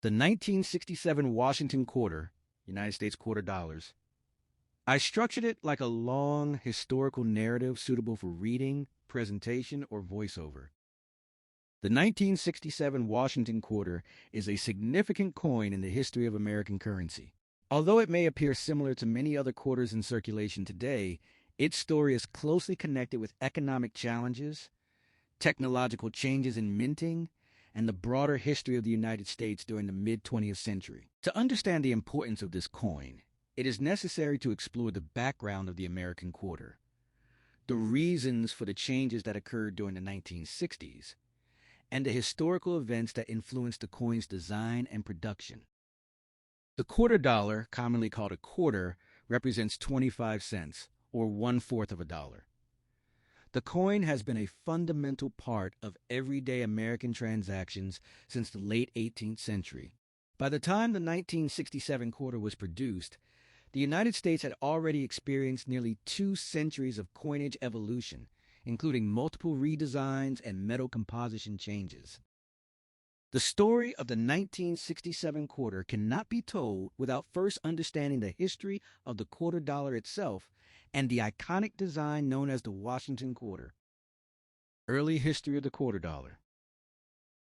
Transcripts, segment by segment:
The 1967 Washington quarter, United States quarter dollars. I structured it like a long historical narrative suitable for reading, presentation, or voiceover. The 1967 Washington quarter is a significant coin in the history of American currency. Although it may appear similar to many other quarters in circulation today, its story is closely connected with economic challenges, technological changes in minting, and the broader history of the United States during the mid-20th century. To understand the importance of this coin, it is necessary to explore the background of the American quarter, the reasons for the changes that occurred during the 1960s, and the historical events that influenced the coin's design and production. The quarter dollar, commonly called a quarter, represents 25 cents, or 1/4 of a dollar. The coin has been a fundamental part of everyday American transactions since the late 18th century. By the time the 1967 quarter was produced, the United States had already experienced nearly 2 centuries of coinage evolution, including multiple redesigns and metal composition changes. The story of the 1967 quarter cannot be told without first understanding the history of the quarter dollar itself and the iconic design known as the Washington quarter. Early history of the quarter dollar.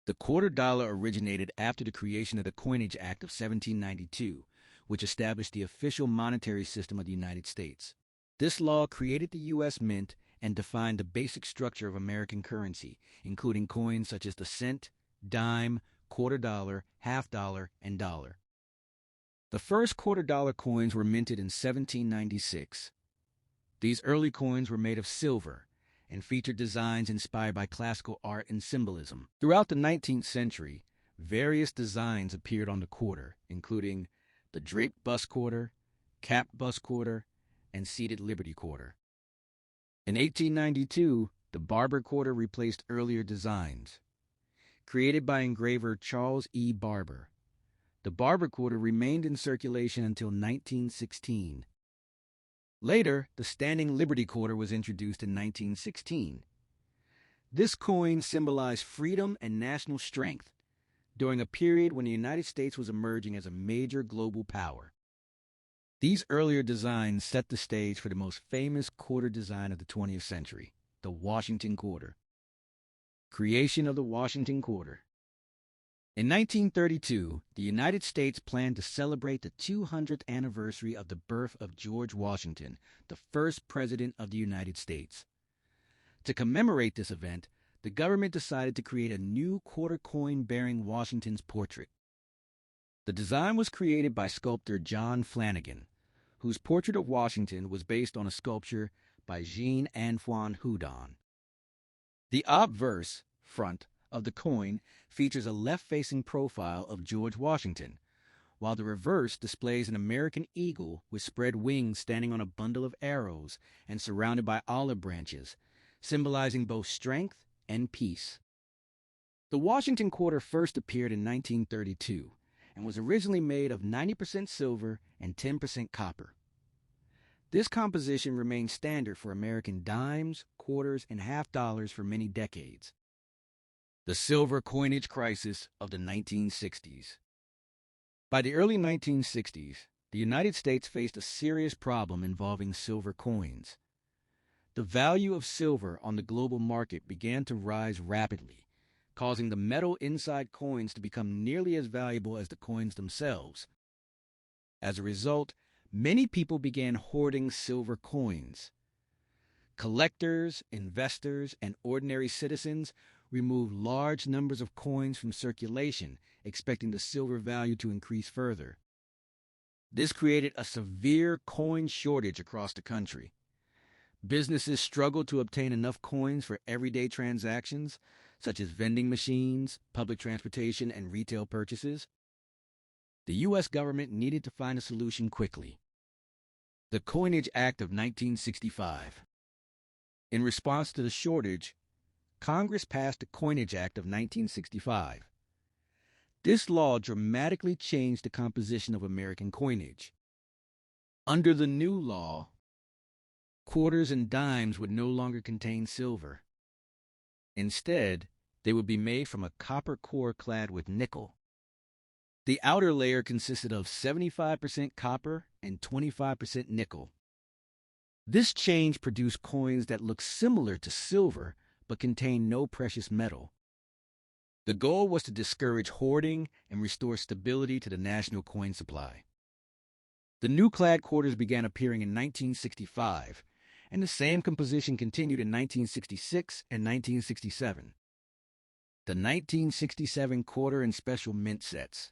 The quarter dollar originated after the creation of the Coinage Act of 1792, which established the official monetary system of the United States. This law created the U.S. Mint and defined the basic structure of American currency, including coins such as the cent, dime, quarter dollar, half dollar, and dollar. The first quarter dollar coins were minted in 1796. These early coins were made of silver and featured designs inspired by classical art and symbolism. Throughout the 19th century, various designs appeared on the quarter, including the draped bust quarter, capped bust quarter, and seated Liberty quarter. In 1892, the Barber quarter replaced earlier designs. Created by engraver Charles E. Barber, the Barber quarter remained in circulation until 1916. Later, the standing Liberty quarter was introduced in 1916. This coin symbolized freedom and national strength during a period when the United States was emerging as a major global power. These earlier designs set the stage for the most famous quarter design of the 20th century, the Washington quarter. Creation of the Washington quarter. In 1932, the United States planned to celebrate the 200th anniversary of the birth of George Washington, the first president of the United States. To commemorate this event, the government decided to create a new quarter coin bearing Washington's portrait. The design was created by sculptor John Flanagan, whose portrait of Washington was based on a sculpture by Jean-Antoine Houdon. The obverse, front, of the coin features a left-facing profile of George Washington, while the reverse displays an American eagle with spread wings standing on a bundle of arrows and surrounded by olive branches, symbolizing both strength and peace. The Washington quarter first appeared in 1932 and was originally made of 90% silver and 10% copper. This composition remained standard for American dimes, quarters, and half dollars for many decades. The silver coinage crisis of the 1960s. By the early 1960s, the United States faced a serious problem involving silver coins. The value of silver on the global market began to rise rapidly, causing the metal inside coins to become nearly as valuable as the coins themselves. As a result, many people began hoarding silver coins. Collectors, investors, and ordinary citizens removed large numbers of coins from circulation, expecting the silver value to increase further. This created a severe coin shortage across the country. Businesses struggled to obtain enough coins for everyday transactions, such as vending machines, public transportation, and retail purchases. The U.S. government needed to find a solution quickly. The Coinage Act of 1965. In response to the shortage, Congress passed the Coinage Act of 1965. This law dramatically changed the composition of American coinage. Under the new law, quarters and dimes would no longer contain silver. Instead, they would be made from a copper core clad with nickel. The outer layer consisted of 75% copper and 25% nickel. This change produced coins that looked similar to silver but contained no precious metal. The goal was to discourage hoarding and restore stability to the national coin supply. The new clad quarters began appearing in 1965, and the same composition continued in 1966 and 1967. The 1967 quarter and special mint sets.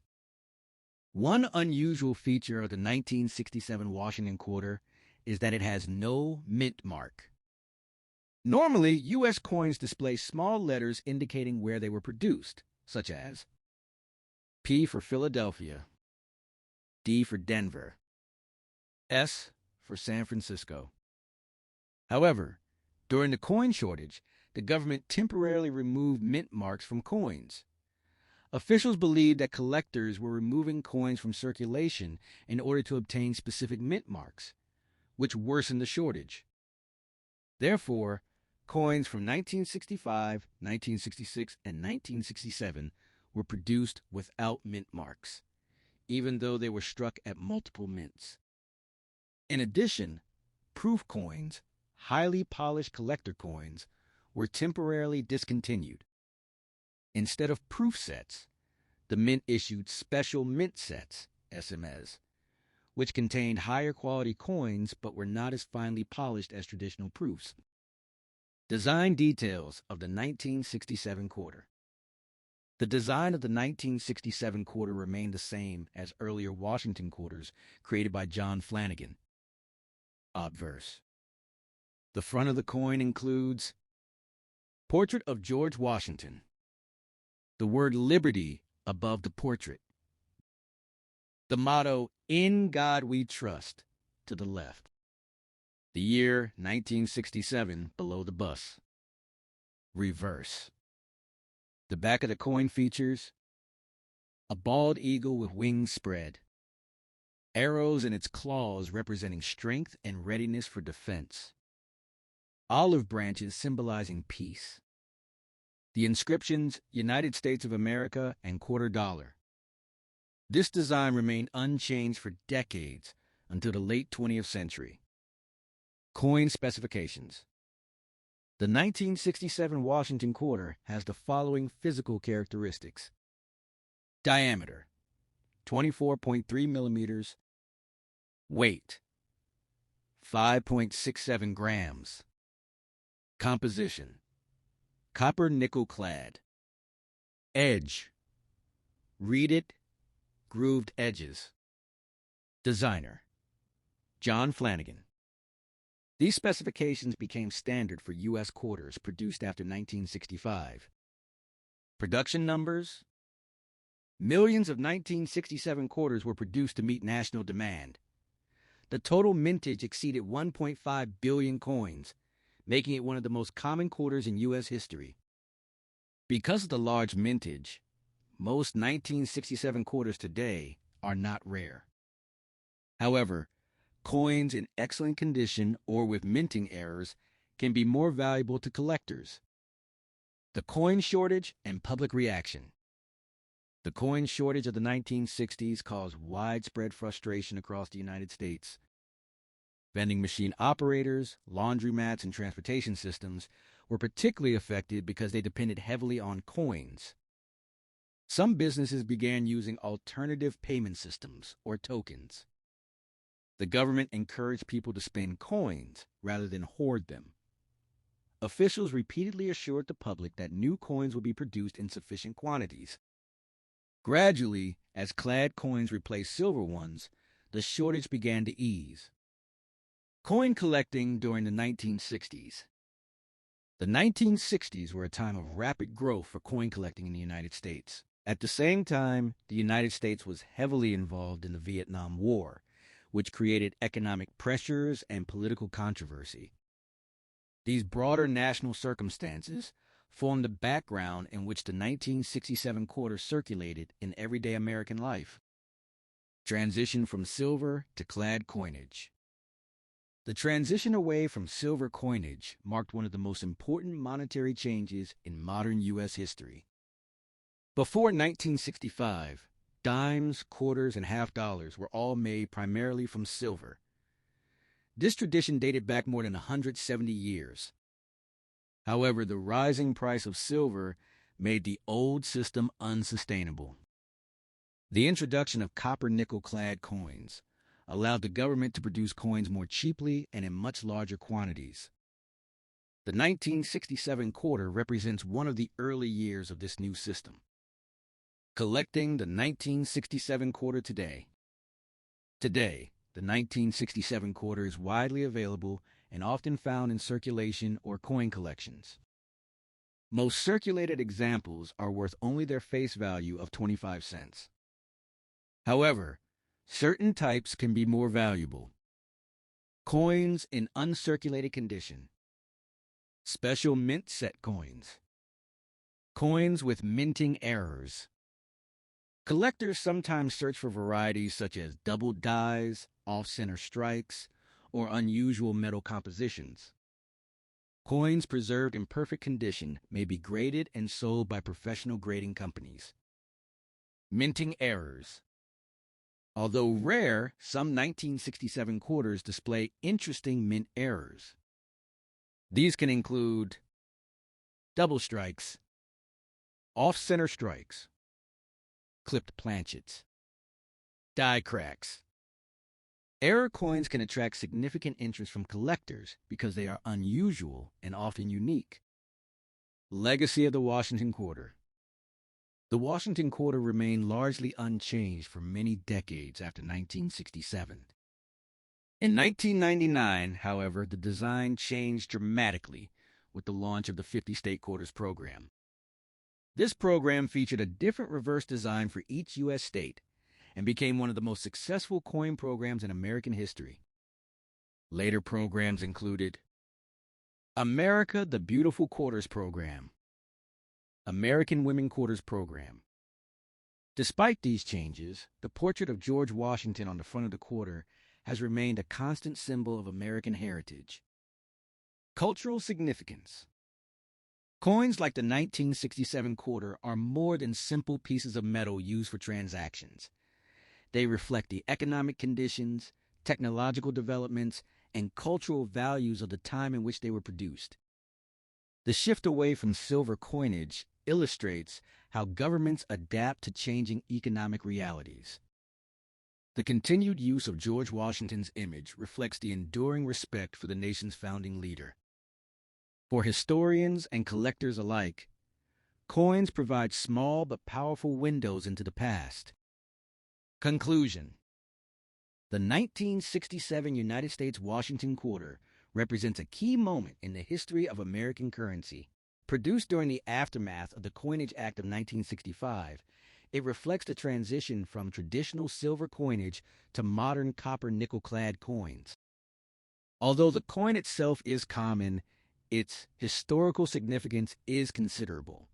One unusual feature of the 1967 Washington quarter is that it has no mint mark. Normally, U.S. coins display small letters indicating where they were produced, such as P for Philadelphia, D for Denver, S for San Francisco. However, during the coin shortage, the government temporarily removed mint marks from coins. Officials believed that collectors were removing coins from circulation in order to obtain specific mint marks, which worsened the shortage. Therefore, coins from 1965, 1966, and 1967 were produced without mint marks, even though they were struck at multiple mints. In addition, proof coins, highly polished collector coins, were temporarily discontinued. Instead of proof sets, the mint issued special mint sets, SMS, which contained higher quality coins but were not as finely polished as traditional proofs. Design details of the 1967 quarter. The design of the 1967 quarter remained the same as earlier Washington quarters created by John Flanagan. Obverse. The front of the coin includes Portrait of George Washington. The word Liberty above the portrait. The motto, In God We Trust, to the left. The year 1967 below the bust. Reverse. The back of the coin features a bald eagle with wings spread, arrows in its claws representing strength and readiness for defense, olive branches symbolizing peace. The inscriptions, United States of America and quarter dollar. This design remained unchanged for decades until the late 20th century. Coin specifications. The 1967 Washington quarter has the following physical characteristics. Diameter, 24.3 millimeters. Weight, 5.67 grams. Composition, copper nickel clad. Edge, reeded, grooved edges. Designer, John Flanagan. These specifications became standard for U.S. quarters produced after 1965. Production numbers. Millions of 1967 quarters were produced to meet national demand. The total mintage exceeded 1.5 billion coins, making it one of the most common quarters in U.S. history. Because of the large mintage, most 1967 quarters today are not rare. However, coins in excellent condition or with minting errors can be more valuable to collectors. The coin shortage and public reaction. The coin shortage of the 1960s caused widespread frustration across the United States. Vending machine operators, laundromats, and transportation systems were particularly affected because they depended heavily on coins. Some businesses began using alternative payment systems, or tokens. The government encouraged people to spend coins rather than hoard them. Officials repeatedly assured the public that new coins would be produced in sufficient quantities. Gradually, as clad coins replaced silver ones, the shortage began to ease. Coin collecting during the 1960s. The 1960s were a time of rapid growth for coin collecting in the United States. At the same time, the United States was heavily involved in the Vietnam War, which created economic pressures and political controversy. These broader national circumstances formed the background in which the 1967 quarter circulated in everyday American life. Transition from silver to clad coinage. The transition away from silver coinage marked one of the most important monetary changes in modern U.S. history. Before 1965, Dimes, quarters, and half dollars were all made primarily from silver. This tradition dated back more than 170 years. However, the rising price of silver made the old system unsustainable. The introduction of copper-nickel clad coins allowed the government to produce coins more cheaply and in much larger quantities. The 1967 quarter represents one of the early years of this new system. Collecting the 1967 quarter today. Today, the 1967 quarter is widely available and often found in circulation or coin collections. Most circulated examples are worth only their face value of 25 cents. However, certain types can be more valuable. Coins in uncirculated condition. Special mint set coins. Coins with minting errors. Collectors sometimes search for varieties such as double dies, off-center strikes, or unusual metal compositions. Coins preserved in perfect condition may be graded and sold by professional grading companies. Minting errors. Although rare, some 1967 quarters display interesting mint errors. These can include double strikes, off-center strikes, clipped planchets, die cracks. Error coins can attract significant interest from collectors because they are unusual and often unique. Legacy of the Washington Quarter. The Washington Quarter remained largely unchanged for many decades after 1967. In 1999, however, the design changed dramatically with the launch of the 50-state quarters program. This program featured a different reverse design for each U.S. state and became one of the most successful coin programs in American history. Later programs included America the Beautiful Quarters Program, American Women Quarters Program. Despite these changes, the portrait of George Washington on the front of the quarter has remained a constant symbol of American heritage. Cultural significance. Coins like the 1967 quarter are more than simple pieces of metal used for transactions. They reflect the economic conditions, technological developments, and cultural values of the time in which they were produced. The shift away from silver coinage illustrates how governments adapt to changing economic realities. The continued use of George Washington's image reflects the enduring respect for the nation's founding leader. For historians and collectors alike, coins provide small but powerful windows into the past. Conclusion. The 1967 United States Washington Quarter represents a key moment in the history of American currency. Produced during the aftermath of the Coinage Act of 1965, it reflects the transition from traditional silver coinage to modern copper-nickel-clad coins. Although the coin itself is common, its historical significance is considerable.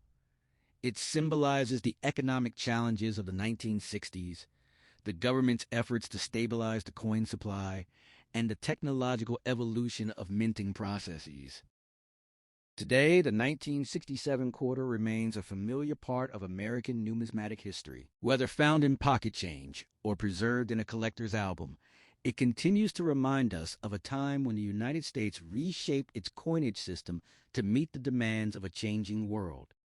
It symbolizes the economic challenges of the 1960s, the government's efforts to stabilize the coin supply, and the technological evolution of minting processes. Today, the 1967 quarter remains a familiar part of American numismatic history. Whether found in pocket change or preserved in a collector's album, it continues to remind us of a time when the United States reshaped its coinage system to meet the demands of a changing world.